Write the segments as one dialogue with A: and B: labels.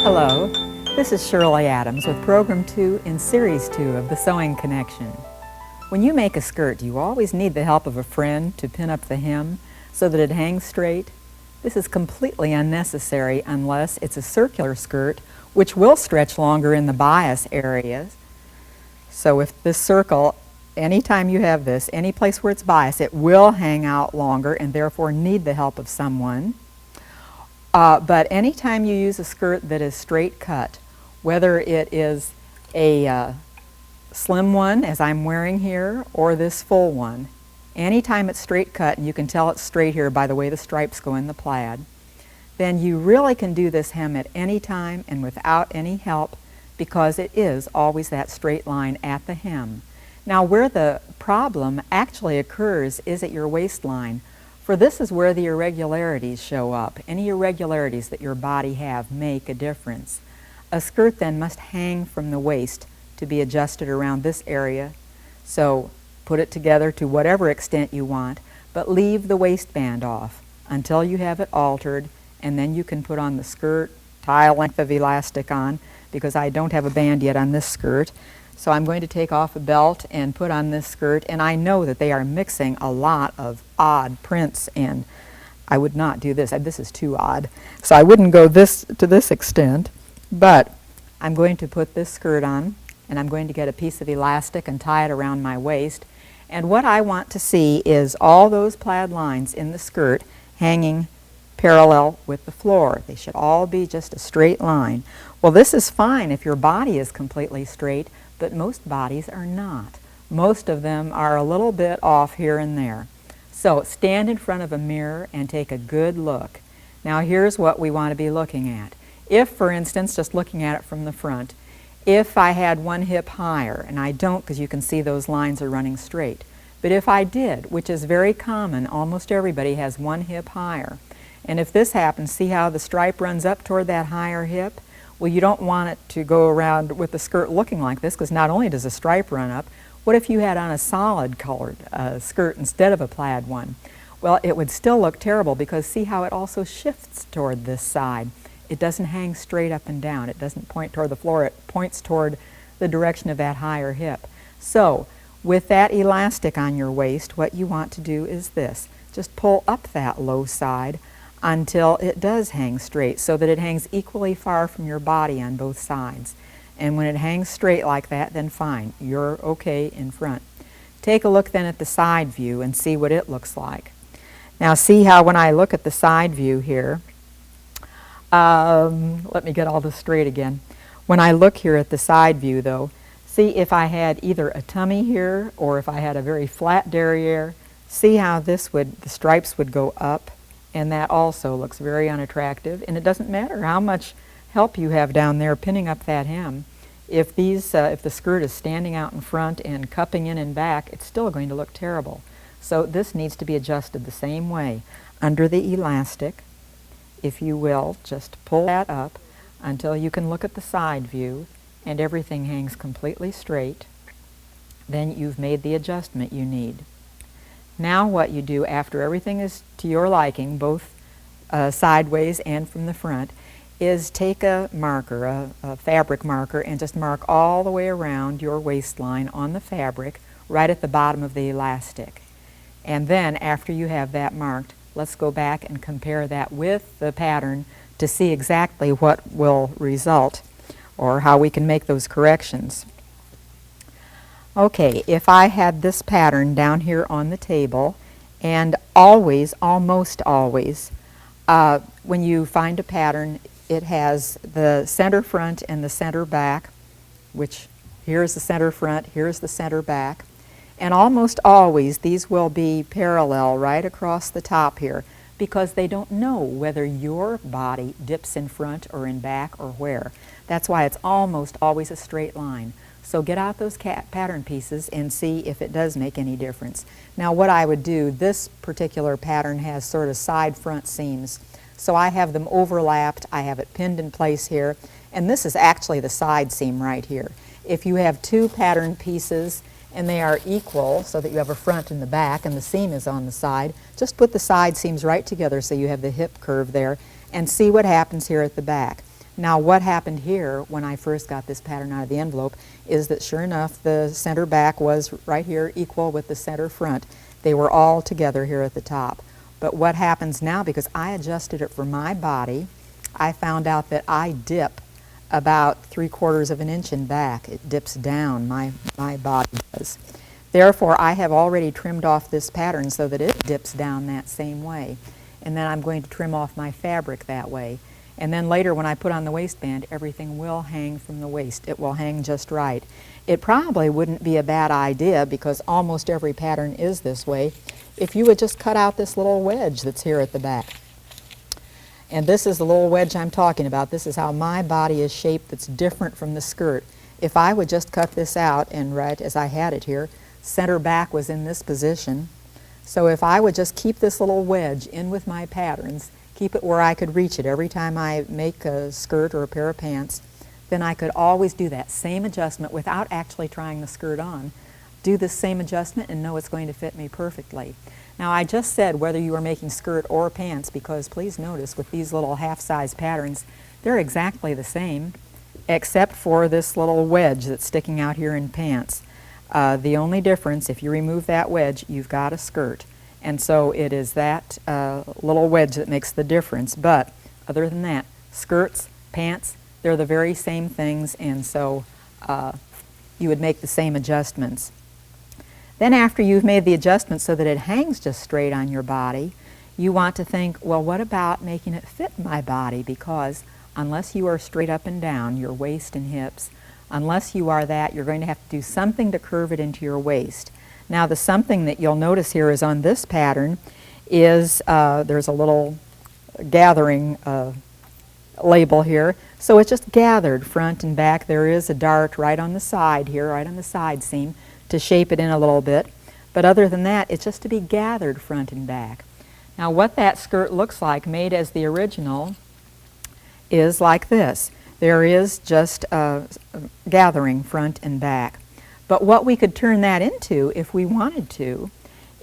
A: Hello, this is Shirley Adams with Program 2 in Series 2 of the Sewing Connection. When you make a skirt, do you always need the help of a friend to pin up the hem so that it hangs straight? This is completely unnecessary unless it's a circular skirt, which will stretch longer in the bias areas. So if this circle, anytime you have this, any place where it's bias, it will hang out longer and therefore need the help of someone. But anytime you use a skirt that is straight cut, whether it is a slim one, as I'm wearing here, or this full one, anytime it's straight cut, and you can tell it's straight here by the way the stripes go in the plaid, then you really can do this hem at any time and without any help, because it is always that straight line at the hem. Now, where the problem actually occurs is at your waistline. For this is where the irregularities show up. Any irregularities that your body have make a difference. A skirt then must hang from the waist to be adjusted around this area. So put it together to whatever extent you want, but leave the waistband off until you have it altered, and then you can put on the skirt, tie a length of elastic on, because I don't have a band yet on this skirt. So I'm going to take off a belt and put on this skirt, and I know that they are mixing a lot of odd prints, and I would not do this. This is too odd. So I wouldn't go to this extent, but I'm going to put this skirt on, and I'm going to get a piece of elastic and tie it around my waist. And what I want to see is all those plaid lines in the skirt hanging parallel with the floor. They should all be just a straight line. Well, this is fine if your body is completely straight, but most bodies are not. Most of them are a little bit off here and there. So stand in front of a mirror and take a good look. Now here's what we want to be looking at. If, for instance, just looking at it from the front, if I had one hip higher, and I don't because you can see those lines are running straight, but if I did, which is very common, almost everybody has one hip higher, and if this happens, see how the stripe runs up toward that higher hip? Well, you don't want it to go around with the skirt looking like this, because not only does the stripe run up, what if you had on a solid colored skirt instead of a plaid one? Well, it would still look terrible, because see how it also shifts toward this side. It doesn't hang straight up and down. It doesn't point toward the floor. It points toward the direction of that higher hip. So with that elastic on your waist, what you want to do is this. Just pull up that low side until it does hang straight, so that it hangs equally far from your body on both sides. And when it hangs straight like that, then fine, you're okay in front. Take a look then at the side view and see what it looks like. Now see how when I look at the side view here, let me get all this straight again. When I look here at the side view though, see if I had either a tummy here or if I had a very flat derriere, see how the stripes would go up. And that also looks very unattractive. And it doesn't matter how much help you have down there pinning up that hem. If the skirt is standing out in front and cupping in and back, it's still going to look terrible. So this needs to be adjusted the same way. Under the elastic, if you will, just pull that up until you can look at the side view and everything hangs completely straight. Then you've made the adjustment you need. Now what you do after everything is to your liking, both sideways and from the front, is take a marker, a fabric marker, and just mark all the way around your waistline on the fabric right at the bottom of the elastic. And then after you have that marked, let's go back and compare that with the pattern to see exactly what will result or how we can make those corrections. Okay, if I had this pattern down here on the table, and always, almost always, when you find a pattern, it has the center front and the center back, which here's the center front, here's the center back, and almost always these will be parallel right across the top here, because they don't know whether your body dips in front or in back or where. That's why it's almost always a straight line. So get out those pattern pieces and see if it does make any difference. Now what I would do, this particular pattern has sort of side front seams. So I have them overlapped, I have it pinned in place here, and this is actually the side seam right here. If you have two pattern pieces and they are equal, so that you have a front and the back and the seam is on the side, just put the side seams right together so you have the hip curve there, and see what happens here at the back. Now what happened here when I first got this pattern out of the envelope is that sure enough the center back was right here equal with the center front. They were all together here at the top. But what happens now, because I adjusted it for my body, I found out that I dip about 3/4 of an inch in back. It dips down, my body does. Therefore, I have already trimmed off this pattern so that it dips down that same way. And then I'm going to trim off my fabric that way. And then later when I put on the waistband, everything will hang from the waist. It will hang just right. It probably wouldn't be a bad idea, because almost every pattern is this way, if you would just cut out this little wedge that's here at the back. And this is the little wedge I'm talking about. This is how my body is shaped that's different from the skirt. If I would just cut this out, and right as I had it here, center back was in this position. So if I would just keep this little wedge in with my patterns, keep it where I could reach it every time I make a skirt or a pair of pants, then I could always do that same adjustment without actually trying the skirt on. Do the same adjustment and know it's going to fit me perfectly. Now I just said whether you are making skirt or pants, because please notice with these little half-size patterns, they're exactly the same except for this little wedge that's sticking out here in pants. The only difference, if you remove that wedge, you've got a skirt. And so it is that little wedge that makes the difference. But other than that, skirts, pants, they're the very same things, and so you would make the same adjustments. Then after you've made the adjustment so that it hangs just straight on your body, you want to think, well, what about making it fit my body? Because unless you are straight up and down, your waist and hips, unless you are that, you're going to have to do something to curve it into your waist. Now the something that you'll notice here is on this pattern is there's a little gathering label here. So it's just gathered front and back. There is a dart right on the side here, right on the side seam, to shape it in a little bit. But other than that, it's just to be gathered front and back. Now what that skirt looks like, made as the original, is like this. There is just gathering front and back. But what we could turn that into, if we wanted to,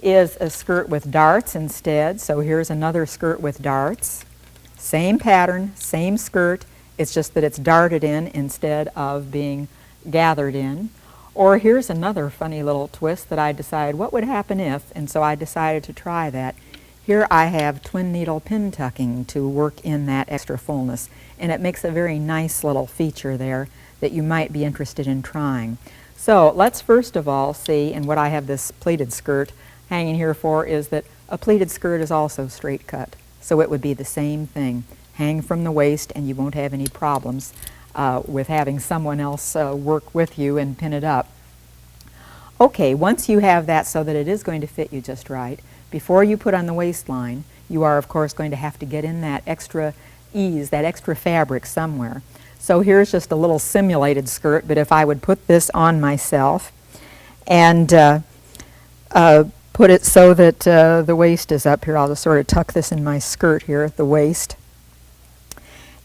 A: is a skirt with darts instead. So here's another skirt with darts. Same pattern, same skirt, it's just that it's darted in instead of being gathered in. Or here's another funny little twist that I decided what would happen if, and so I decided to try that. Here I have twin needle pin tucking to work in that extra fullness, and it makes a very nice little feature there that you might be interested in trying. So let's first of all see, and what I have this pleated skirt hanging here for is that a pleated skirt is also straight cut. So it would be the same thing. Hang from the waist and you won't have any problems with having someone else work with you and pin it up. Okay, once you have that so that it is going to fit you just right, before you put on the waistline, you are of course going to have to get in that extra ease, that extra fabric somewhere. So here's just a little simulated skirt, but if I would put this on myself and put it so that the waist is up here, I'll just sort of tuck this in my skirt here at the waist.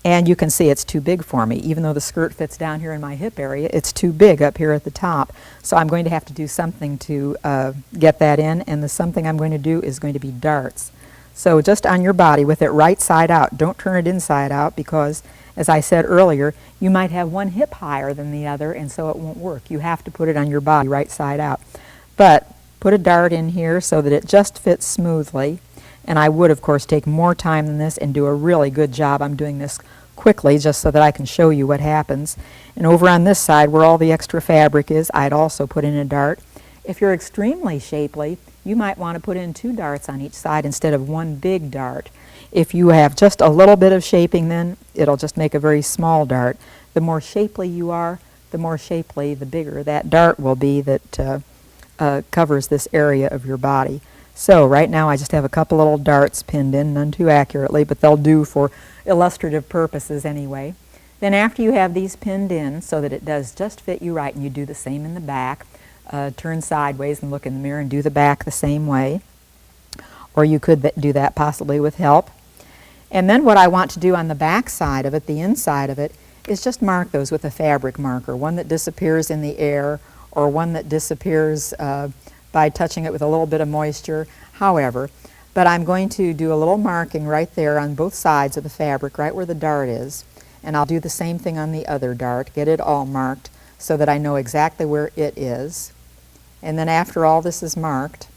A: And you can see it's too big for me. Even though the skirt fits down here in my hip area, it's too big up here at the top. So I'm going to have to do something to get that in, and the something I'm going to do is going to be darts. So just on your body with it right side out. Don't turn it inside out because, as I said earlier, you might have one hip higher than the other, and so it won't work. You have to put it on your body right side out. But put a dart in here so that it just fits smoothly. And I would, of course, take more time than this and do a really good job. I'm doing this quickly just so that I can show you what happens. And over on this side where all the extra fabric is, I'd also put in a dart. If you're extremely shapely, you might want to put in 2 darts on each side instead of one big dart. If you have just a little bit of shaping, then it'll just make a very small dart. The more shapely you are, the more shapely, the bigger that dart will be that covers this area of your body. So right now I just have a couple little darts pinned in, none too accurately, but they'll do for illustrative purposes anyway. Then after you have these pinned in so that it does just fit you right, and you do the same in the back, turn sideways and look in the mirror and do the back the same way. Or you could do that possibly with help. And then what I want to do on the back side of it, the inside of it, is just mark those with a fabric marker, one that disappears in the air or one that disappears by touching it with a little bit of moisture, however. But I'm going to do a little marking right there on both sides of the fabric, right where the dart is. And I'll do the same thing on the other dart, get it all marked so that I know exactly where it is. And then after all this is marked,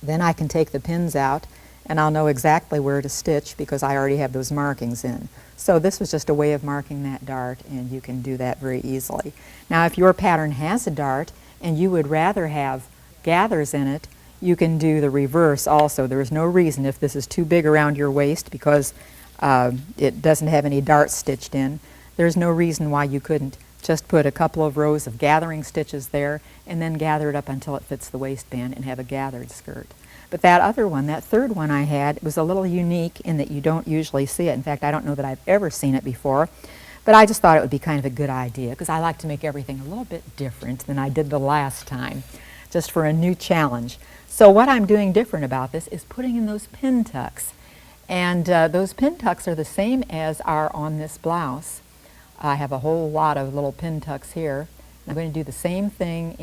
A: then I can take the pins out and I'll know exactly where to stitch because I already have those markings in. So this was just a way of marking that dart, and you can do that very easily. Now if your pattern has a dart and you would rather have gathers in it, you can do the reverse also. There is no reason, if this is too big around your waist because it doesn't have any darts stitched in, there's no reason why you couldn't just put a couple of rows of gathering stitches there and then gather it up until it fits the waistband and have a gathered skirt. But that other one, that third one I had, was a little unique in that you don't usually see it. In fact, I don't know that I've ever seen it before, but I just thought it would be kind of a good idea because I like to make everything a little bit different than I did the last time, just for a new challenge. So what I'm doing different about this is putting in those pin tucks. And those pin tucks are the same as are on this blouse. I have a whole lot of little pin tucks here. I'm going to do the same thing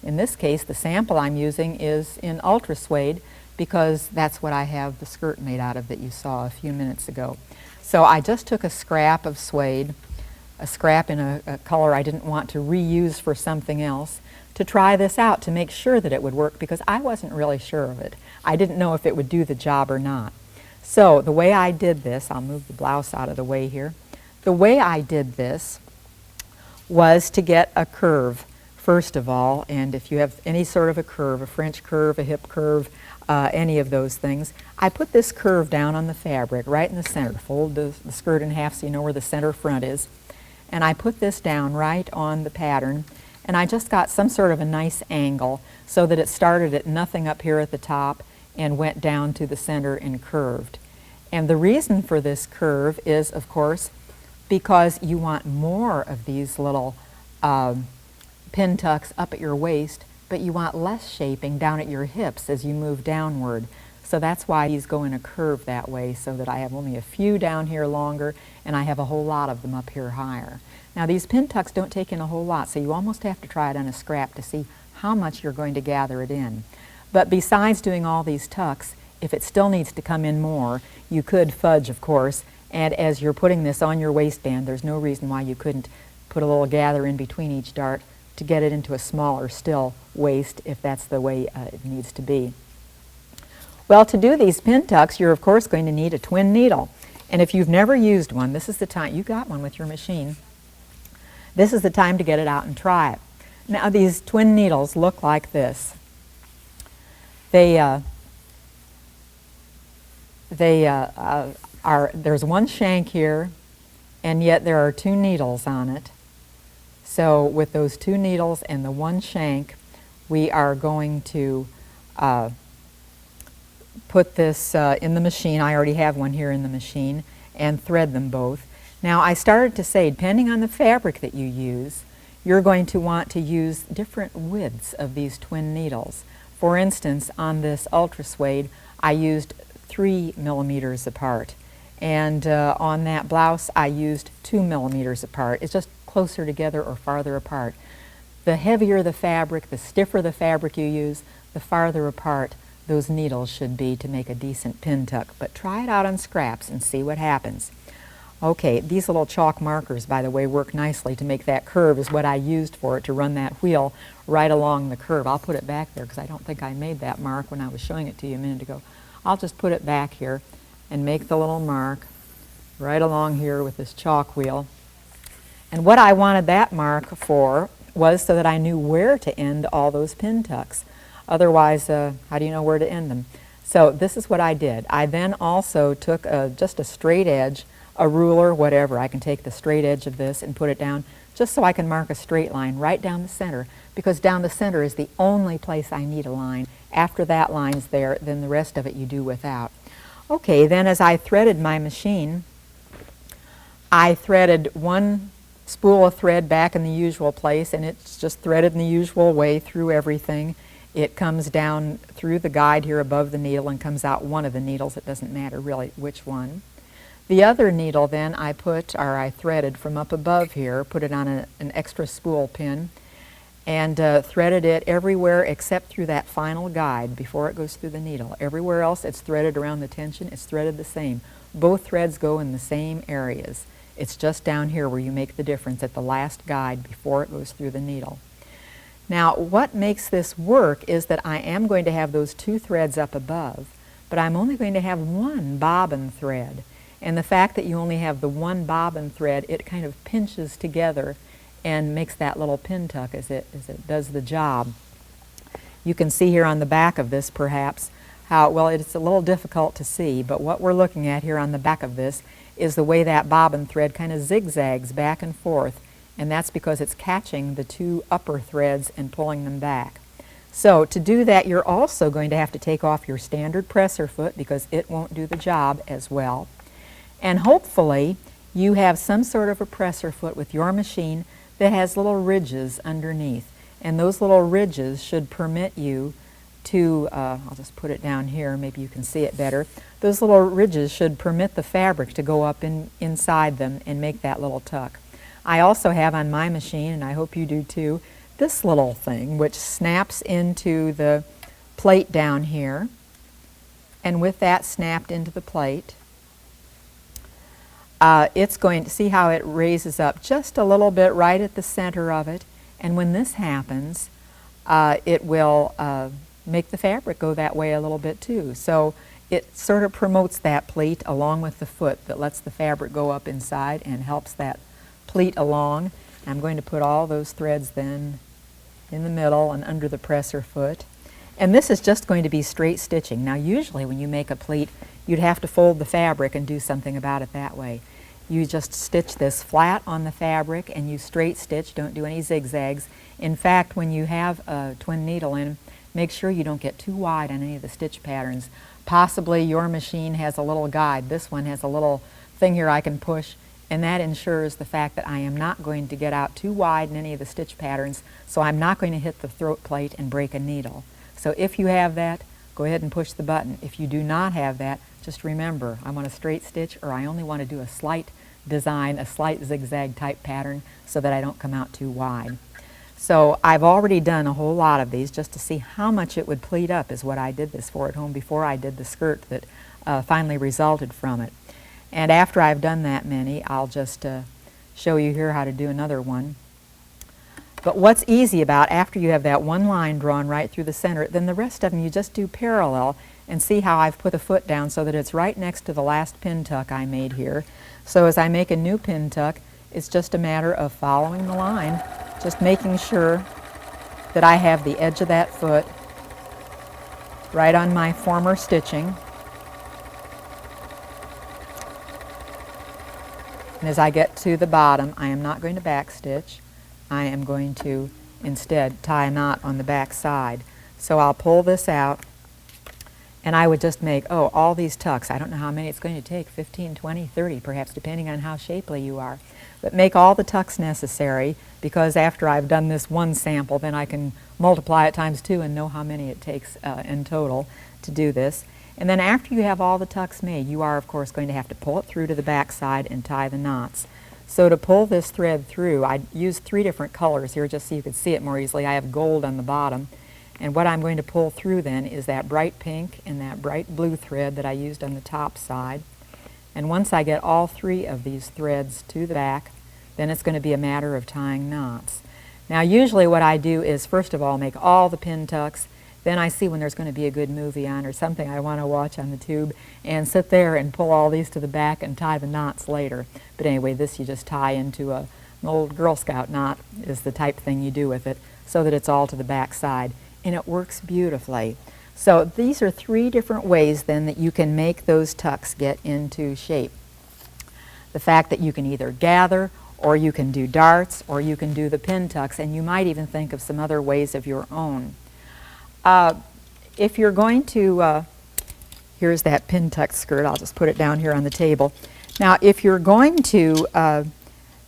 A: in this case, the sample I'm using is in ultra suede because that's what I have the skirt made out of that you saw a few minutes ago. So I just took a scrap of suede, a scrap in a color I didn't want to reuse for something else, to try this out to make sure that it would work because I wasn't really sure of it. I didn't know if it would do the job or not. So the way I did this, I'll move the blouse out of the way here. The way I did this was to get a curve, first of all, and if you have any sort of a curve, a French curve, a hip curve, any of those things, I put this curve down on the fabric right in the center. Fold the skirt in half so you know where the center front is. And I put this down right on the pattern, and I just got some sort of a nice angle so that it started at nothing up here at the top and went down to the center and curved. And the reason for this curve is, of course, because you want more of these little pin tucks up at your waist, but you want less shaping down at your hips as you move downward. So that's why these go in a curve that way, so that I have only a few down here longer and I have a whole lot of them up here higher. Now these pin tucks don't take in a whole lot, so you almost have to try it on a scrap to see how much you're going to gather it in. But besides doing all these tucks, if it still needs to come in more, you could fudge, of course, and as you're putting this on your waistband, there's no reason why you couldn't put a little gather in between each dart to get it into a smaller still waist if that's the way it needs to be. Well, to do these pin tucks, you're of course going to need a twin needle. And if you've never used one, this is the time. You got one with your machine. This is the time to get it out and try it. Now these twin needles look like this. There's one shank here, and yet there are two needles on it. So with those two needles and the one shank, we are going to put this in the machine. I already have one here in the machine, and thread them both. Now I started to say, depending on the fabric that you use, you're going to want to use different widths of these twin needles. For instance, on this ultra suede, I used 3 millimeters apart. And on that blouse, I used 2 millimeters apart. It's just closer together or farther apart. The heavier the fabric, the stiffer the fabric you use, the farther apart those needles should be to make a decent pin tuck. But try it out on scraps and see what happens. Okay, these little chalk markers, by the way, work nicely to make that curve, is what I used for it, to run that wheel right along the curve. I'll put it back there because I don't think I made that mark when I was showing it to you a minute ago. I'll just put it back here and make the little mark right along here with this chalk wheel. And what I wanted that mark for was so that I knew where to end all those pin tucks. Otherwise, how do you know where to end them? So this is what I did. I then also took just a straight edge, a ruler, whatever. I can take the straight edge of this and put it down just so I can mark a straight line right down the center, because down the center is the only place I need a line. After that line's there, then the rest of it you do without. Okay, then as I threaded my machine, I threaded one spool of thread back in the usual place, and it's just threaded in the usual way through everything. It comes down through the guide here above the needle and comes out one of the needles. It doesn't matter really which one. The other needle then I threaded from up above here, put it on an extra spool pin, and threaded it everywhere except through that final guide before it goes through the needle. Everywhere else it's threaded around the tension, it's threaded the same. Both threads go in the same areas. It's just down here where you make the difference at the last guide before it goes through the needle. Now, what makes this work is that I am going to have those 2 threads up above, but I'm only going to have 1 bobbin thread. And the fact that you only have the 1 bobbin thread, it kind of pinches together and makes that little pin tuck as it does the job. You can see here on the back of this perhaps how, well, it's a little difficult to see, but what we're looking at here on the back of this is the way that bobbin thread kind of zigzags back and forth, and that's because it's catching the 2 upper threads and pulling them back. So to do that, you're also going to have to take off your standard presser foot because it won't do the job as well. And hopefully you have some sort of a presser foot with your machine that has little ridges underneath, and those little ridges should permit you to, I'll just put it down here, maybe you can see it better. Those little ridges should permit the fabric to go up inside them and make that little tuck. I also have on my machine, and I hope you do too, this little thing which snaps into the plate down here, and with that snapped into the plate, it's going to see how it raises up just a little bit right at the center of it, and when this happens, it will make the fabric go that way a little bit too. So it sort of promotes that pleat along with the foot that lets the fabric go up inside and helps that pleat along. I'm going to put all those threads then in the middle and under the presser foot. And this is just going to be straight stitching. Now usually when you make a pleat, you'd have to fold the fabric and do something about it that way. You just stitch this flat on the fabric and you straight stitch, don't do any zigzags. In fact, when you have a twin needle in, make sure you don't get too wide on any of the stitch patterns. Possibly your machine has a little guide. This one has a little thing here I can push, and that ensures the fact that I am not going to get out too wide in any of the stitch patterns, so I'm not going to hit the throat plate and break a needle. So if you have that, go ahead and push the button. If you do not have that, just remember, I want a straight stitch, or I only want to do a slight design, a slight zigzag type pattern so that I don't come out too wide. So I've already done a whole lot of these just to see how much it would pleat up is what I did this for at home before I did the skirt that finally resulted from it. And after I've done that many, I'll just show you here how to do another one. But what's easy about after you have that one line drawn right through the center, then the rest of them you just do parallel, and see how I've put a foot down so that it's right next to the last pin tuck I made here. So as I make a new pin tuck, it's just a matter of following the line, just making sure that I have the edge of that foot right on my former stitching. And as I get to the bottom, I am not going to back stitch. I am going to instead tie a knot on the back side. So I'll pull this out, and I would just make, all these tucks. I don't know how many it's going to take, 15, 20, 30 perhaps, depending on how shapely you are. But make all the tucks necessary, because after I've done this one sample, then I can multiply it times 2 and know how many it takes in total to do this. And then after you have all the tucks made, you are of course going to have to pull it through to the back side and tie the knots. So to pull this thread through, I used 3 different colors here just so you could see it more easily. I have gold on the bottom, and what I'm going to pull through then is that bright pink and that bright blue thread that I used on the top side. And once I get all 3 of these threads to the back, then it's going to be a matter of tying knots. Now usually what I do is first of all make all the pin tucks, then I see when there's going to be a good movie on or something I want to watch on the tube, and sit there and pull all these to the back and tie the knots later. But anyway, this you just tie into an old Girl Scout knot is the type thing you do with it, so that it's all to the back side, and it works beautifully. So these are 3 different ways then that you can make those tucks get into shape. The fact that you can either gather, or you can do darts, or you can do the pin tucks, and you might even think of some other ways of your own. If you're going to, here's that pin tuck skirt, I'll just put it down here on the table. Now if you're going to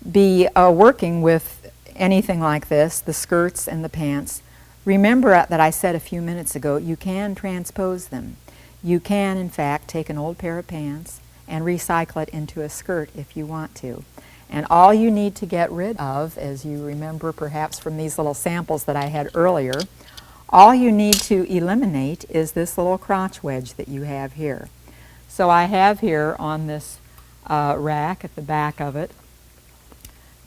A: be working with anything like this, the skirts and the pants, remember that I said a few minutes ago you can transpose them. You can in fact take an old pair of pants and recycle it into a skirt if you want to. And all you need to get rid of, as you remember perhaps from these little samples that I had earlier, all you need to eliminate is this little crotch wedge that you have here. So I have here on this rack at the back of it.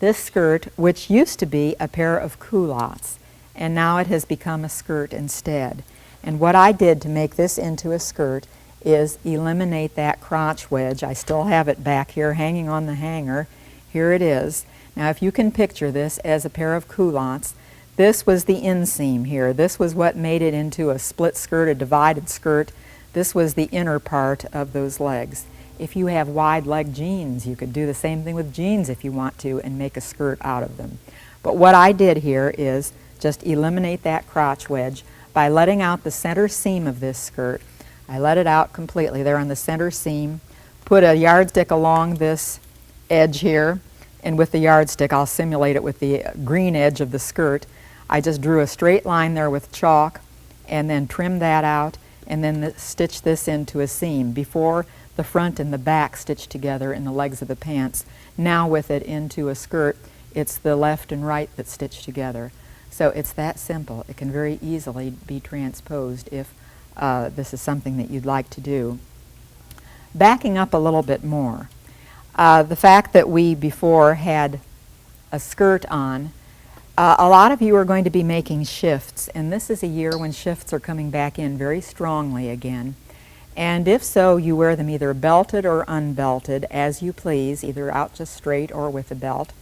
A: This skirt, which used to be a pair of culottes, and now it has become a skirt instead. And what I did to make this into a skirt is eliminate that crotch wedge. I still have it back here hanging on the hanger. Here it is. Now if you can picture this as a pair of culottes, this was the inseam here. This was what made it into a split skirt, a divided skirt. This was the inner part of those legs. If you have wide leg jeans, you could do the same thing with jeans if you want to and make a skirt out of them. But what I did here is just eliminate that crotch wedge by letting out the center seam of this skirt. I let it out completely there on the center seam, put a yardstick along this edge here, and with the yardstick I'll simulate it with the green edge of the skirt. I just drew a straight line there with chalk and then trimmed that out and then stitched this into a seam before the front and the back stitched together in the legs of the pants. Now with it into a skirt, it's the left and right that stitched together. So it's that simple. It can very easily be transposed if this is something that you'd like to do. Backing up a little bit more, the fact that we before had a skirt on, a lot of you are going to be making shifts, and this is a year when shifts are coming back in very strongly again. And if so, you wear them either belted or unbelted, as you please, either out just straight or with a belt.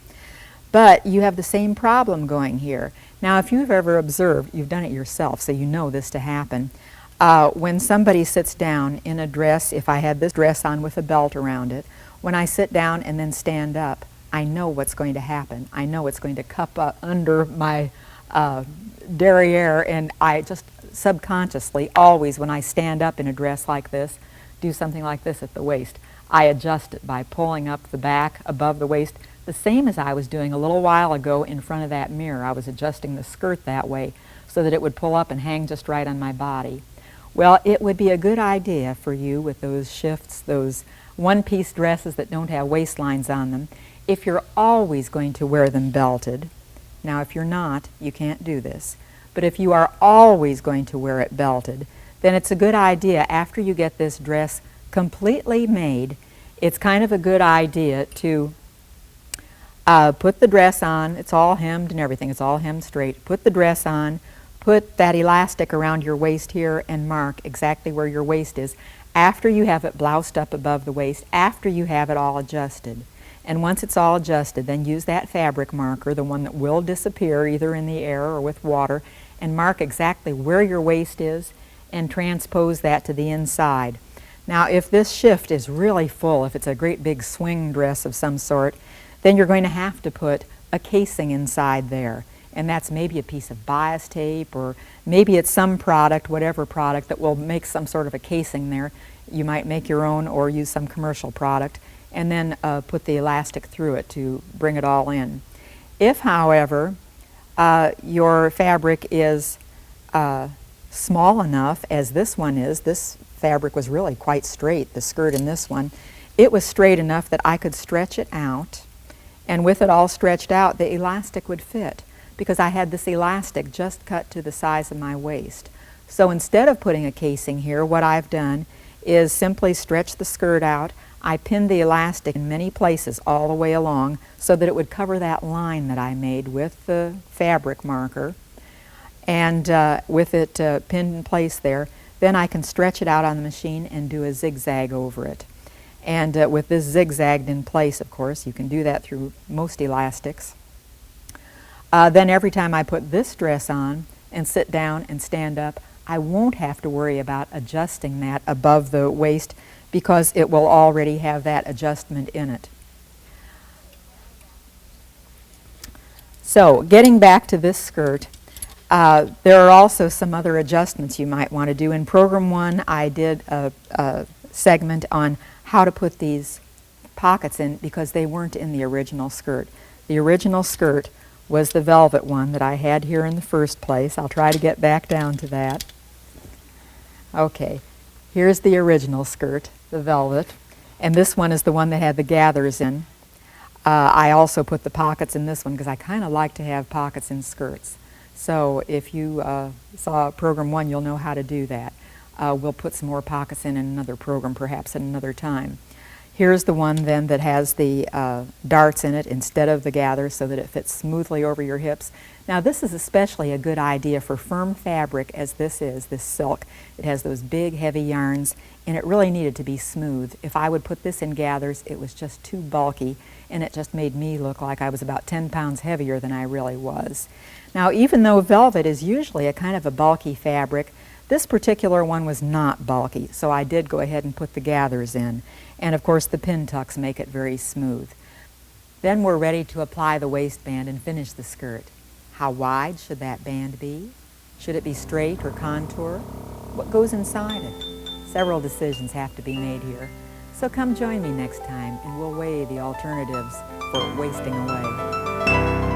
A: But you have the same problem going here. Now, if you've ever observed, you've done it yourself, so you know this to happen. When somebody sits down in a dress, if I had this dress on with a belt around it, when I sit down and then stand up, I know what's going to happen. I know it's going to cup up under my derriere, and I just subconsciously always, when I stand up in a dress like this, do something like this at the waist. I adjust it by pulling up the back above the waist, the same as I was doing a little while ago in front of that mirror. I was adjusting the skirt that way so that it would pull up and hang just right on my body. Well, it would be a good idea for you with those shifts, those one-piece dresses that don't have waistlines on them, if you're always going to wear them belted. Now, if you're not, you can't do this. But if you are always going to wear it belted, then it's a good idea after you get this dress completely made, it's kind of a good idea to put the dress on. It's all hemmed and everything. It's all hemmed straight. Put the dress on. Put that elastic around your waist here and mark exactly where your waist is after you have it bloused up above the waist, after you have it all adjusted. And once it's all adjusted, then use that fabric marker, the one that will disappear either in the air or with water, and mark exactly where your waist is and transpose that to the inside. Now, if this shift is really full, if it's a great big swing dress of some sort, then you're going to have to put a casing inside there. And that's maybe a piece of bias tape, or maybe it's some product, whatever product, that will make some sort of a casing there. You might make your own or use some commercial product, and then put the elastic through it to bring it all in. If, however, your fabric is small enough, as this one is, this fabric was really quite straight, the skirt in this one, it was straight enough that I could stretch it out, and with it all stretched out, the elastic would fit, because I had this elastic just cut to the size of my waist. So instead of putting a casing here, what I've done is simply stretch the skirt out. I pinned the elastic in many places all the way along so that it would cover that line that I made with the fabric marker. And with it pinned in place there, then I can stretch it out on the machine and do a zigzag over it. And with this zigzagged in place, of course, you can do that through most elastics. Then every time I put this dress on and sit down and stand up, I won't have to worry about adjusting that above the waist, because it will already have that adjustment in it. So, getting back to this skirt, there are also some other adjustments you might want to do. In Program 1, I did a segment on how to put these pockets in, because they weren't in the original skirt. The original skirt was the velvet one that I had here in the first place. I'll try to get back down to that. Okay, here's the original skirt, the velvet, and this one is the one that had the gathers in. I also put the pockets in this one because I kind of like to have pockets in skirts. So if you saw Program 1, you'll know how to do that. We'll put some more pockets in another program, perhaps at another time. Here's the one then that has the darts in it instead of the gathers so that it fits smoothly over your hips. Now this is especially a good idea for firm fabric as this is, this silk. It has those big heavy yarns and it really needed to be smooth. If I would put this in gathers, it was just too bulky and it just made me look like I was about 10 pounds heavier than I really was. Now even though velvet is usually a kind of a bulky fabric, this particular one was not bulky, so I did go ahead and put the gathers in. And of course the pin tucks make it very smooth. Then we're ready to apply the waistband and finish the skirt. How wide should that band be? Should it be straight or contour? What goes inside it? Several decisions have to be made here. So come join me next time and we'll weigh the alternatives for wasting away.